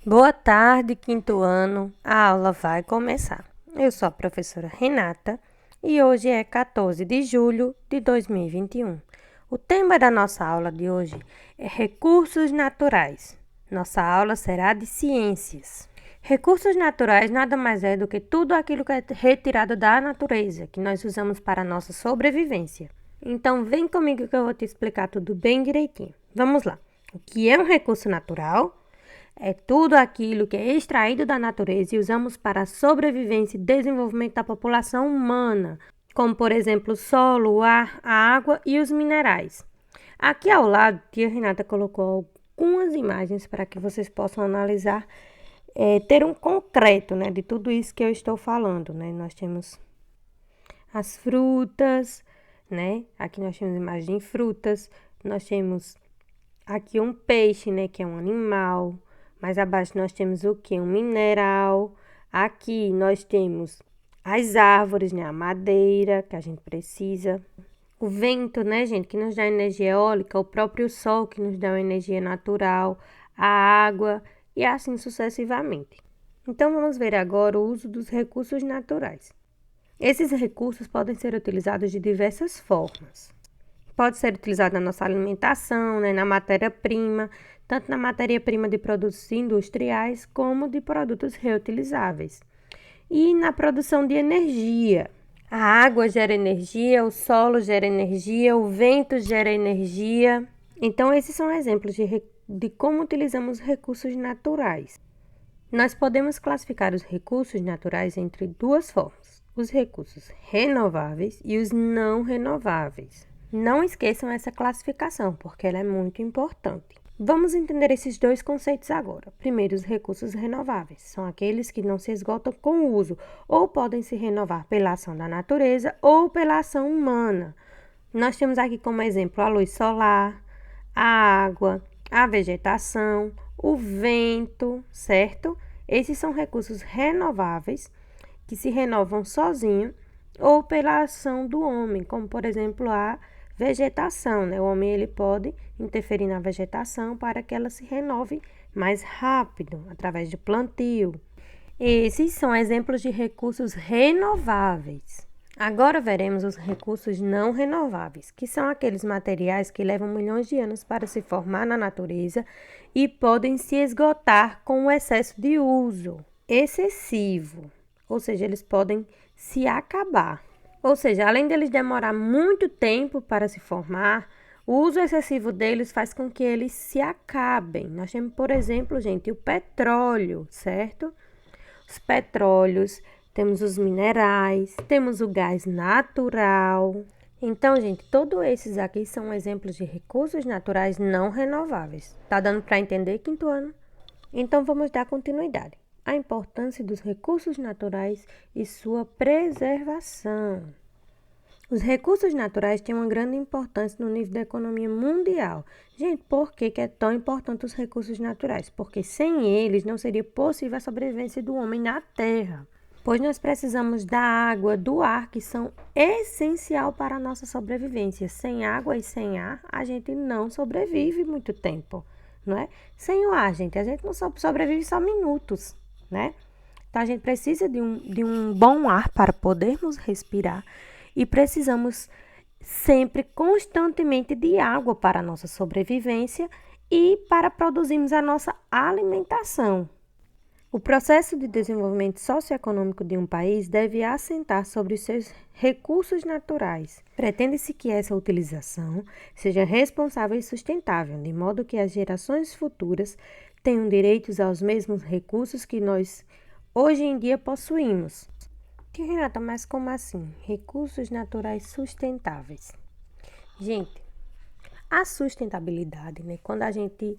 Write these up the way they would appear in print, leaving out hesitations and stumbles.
Boa tarde, quinto ano. A aula vai começar. Eu sou a professora Renata e hoje é 14 de julho de 2021. O tema da nossa aula de hoje é recursos naturais. Nossa aula será de ciências. Recursos naturais nada mais é do que tudo aquilo que é retirado da natureza, que nós usamos para a nossa sobrevivência. Então, vem comigo que eu vou te explicar tudo bem direitinho. Vamos lá. O que é um recurso natural? É tudo aquilo que é extraído da natureza e usamos para a sobrevivência e desenvolvimento da população humana, como, por exemplo, o solo, o ar, a água e os minerais. Aqui ao lado, tia Renata colocou algumas imagens para que vocês possam analisar, ter um concreto, né, de tudo isso que eu estou falando, né? Nós temos as frutas, né? Aqui nós temos imagem de frutas, nós temos aqui um peixe, né, que é um animal. Mais abaixo nós temos o que? Um mineral. Aqui nós temos as árvores, né, a madeira que a gente precisa. O vento, né, gente, que nos dá energia eólica, o próprio sol que nos dá uma energia natural, a água e assim sucessivamente. Então vamos ver agora o uso dos recursos naturais. Esses recursos podem ser utilizados de diversas formas. Pode ser utilizado na nossa alimentação, né, na matéria-prima, tanto na matéria-prima de produtos industriais como de produtos reutilizáveis. E na produção de energia. A água gera energia, o solo gera energia, o vento gera energia. Então, esses são exemplos de como utilizamos recursos naturais. Nós podemos classificar os recursos naturais entre duas formas: os recursos renováveis e os não renováveis. Não esqueçam essa classificação, porque ela é muito importante. Vamos entender esses dois conceitos agora. Primeiro, os recursos renováveis. São aqueles que não se esgotam com o uso, ou podem se renovar pela ação da natureza ou pela ação humana. Nós temos aqui como exemplo a luz solar, a água, a vegetação, o vento, certo? Esses são recursos renováveis que se renovam sozinho ou pela ação do homem, como por exemplo a vegetação, né? O homem ele pode interferir na vegetação para que ela se renove mais rápido, através de plantio. Esses são exemplos de recursos renováveis. Agora veremos os recursos não renováveis, que são aqueles materiais que levam milhões de anos para se formar na natureza e podem se esgotar com o excesso de uso excessivo, ou seja, eles podem se acabar. Ou seja, além deles demorar muito tempo para se formar, o uso excessivo deles faz com que eles se acabem. Nós temos, por exemplo, gente, o petróleo, certo? Os petróleos, temos os minerais, temos o gás natural. Então, gente, todos esses aqui são exemplos de recursos naturais não renováveis. Tá dando para entender, quinto ano? Então, vamos dar continuidade. A importância dos recursos naturais e sua preservação. Os recursos naturais têm uma grande importância no nível da economia mundial. Gente, por que é tão importante os recursos naturais? Porque sem eles não seria possível a sobrevivência do homem na Terra. Pois nós precisamos da água, do ar, que são essencial para a nossa sobrevivência. Sem água e sem ar, a gente não sobrevive muito tempo, não é? Sem o ar, gente, a gente não sobrevive só minutos, né? Então, a gente precisa de um bom ar para podermos respirar e precisamos sempre, constantemente, de água para a nossa sobrevivência e para produzirmos a nossa alimentação. O processo de desenvolvimento socioeconômico de um país deve assentar sobre os seus recursos naturais. Pretende-se que essa utilização seja responsável e sustentável, de modo que as gerações futuras tenham direitos aos mesmos recursos que nós hoje em dia possuímos. Tia Renata, mas como assim? Recursos naturais sustentáveis. Gente, a sustentabilidade, né? Quando a gente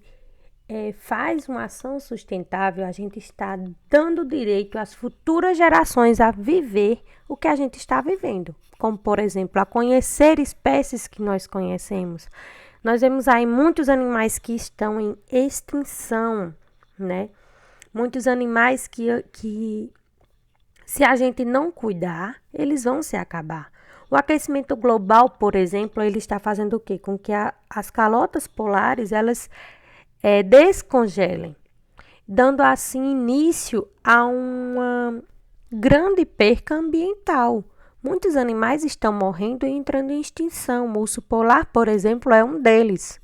faz uma ação sustentável, a gente está dando direito às futuras gerações a viver o que a gente está vivendo. Como, por exemplo, a conhecer espécies que nós conhecemos. Nós vemos aí muitos animais que estão em extinção, né? Muitos animais que se a gente não cuidar, eles vão se acabar. O aquecimento global, por exemplo, ele está fazendo o quê? Com que as calotas polares, elas descongelem. dando assim início a uma grande perca ambiental. Muitos animais estão morrendo e entrando em extinção. O urso polar, por exemplo, é um deles,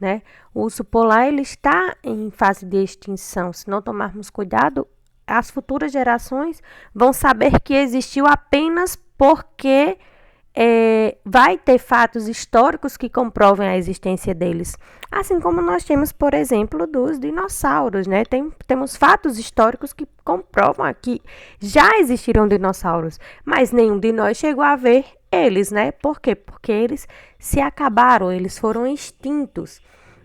né? O urso polar ele está em fase de extinção. Se não tomarmos cuidado, as futuras gerações vão saber que existiu apenas porque vai ter fatos históricos que comprovem a existência deles. Assim como nós temos, por exemplo, dos dinossauros, né? Temos fatos históricos que comprovam que já existiram dinossauros, mas nenhum de nós chegou a ver eles, né? Por quê? Porque eles se acabaram, eles foram extintos.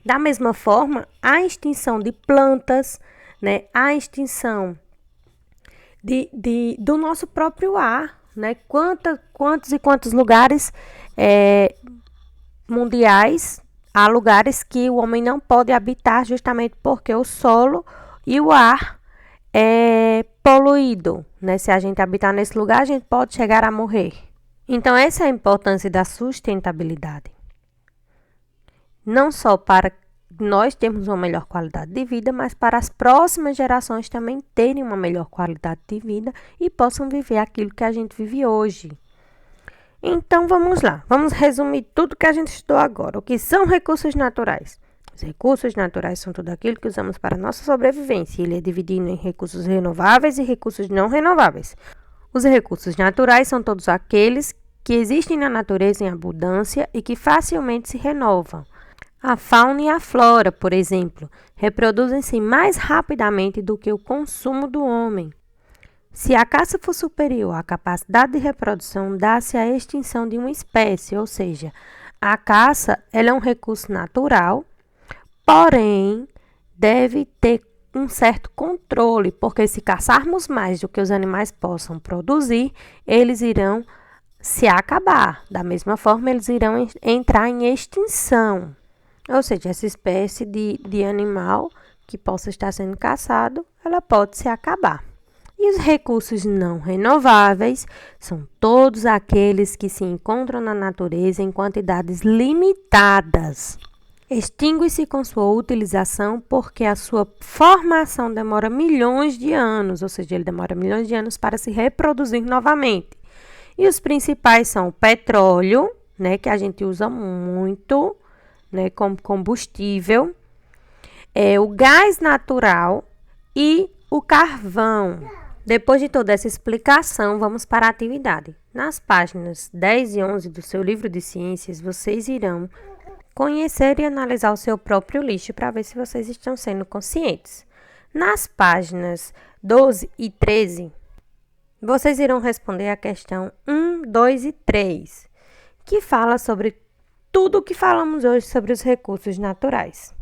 Da mesma forma, a extinção de plantas, né? A extinção do nosso próprio ar, né? Quantos e quantos lugares mundiais há lugares que o homem não pode habitar justamente porque o solo e o ar é poluído, né? Se a gente habitar nesse lugar, a gente pode chegar a morrer. Então, essa é a importância da sustentabilidade. Não só para nós termos uma melhor qualidade de vida, mas para as próximas gerações também terem uma melhor qualidade de vida e possam viver aquilo que a gente vive hoje. Então, vamos lá. Vamos resumir tudo que a gente estudou agora. O que são recursos naturais? Os recursos naturais são tudo aquilo que usamos para a nossa sobrevivência. Ele é dividido em recursos renováveis e recursos não renováveis. Os recursos naturais são todos aqueles que existem na natureza em abundância e que facilmente se renovam. A fauna e a flora, por exemplo, reproduzem-se mais rapidamente do que o consumo do homem. Se a caça for superior à capacidade de reprodução, dá-se a extinção de uma espécie, ou seja, a caça ela é um recurso natural, porém deve ter um certo controle, porque se caçarmos mais do que os animais possam produzir, eles irão se acabar. Da mesma forma, eles irão entrar em extinção. Ou seja, essa espécie de animal que possa estar sendo caçado, ela pode se acabar. E os recursos não renováveis são todos aqueles que se encontram na natureza em quantidades limitadas. Extingue-se com sua utilização porque a sua formação demora milhões de anos, ou seja, ele demora milhões de anos para se reproduzir novamente. E os principais são o petróleo, né, que a gente usa muito, né, como combustível, o gás natural e o carvão. Depois de toda essa explicação, vamos para a atividade. Nas páginas 10 e 11 do seu livro de ciências, vocês irão conhecer e analisar o seu próprio lixo para ver se vocês estão sendo conscientes. Nas páginas 12 e 13, vocês irão responder a questão 1, 2 e 3, que fala sobre tudo o que falamos hoje sobre os recursos naturais.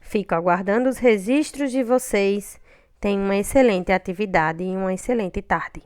Fico aguardando os registros de vocês. Tenham uma excelente atividade e uma excelente tarde.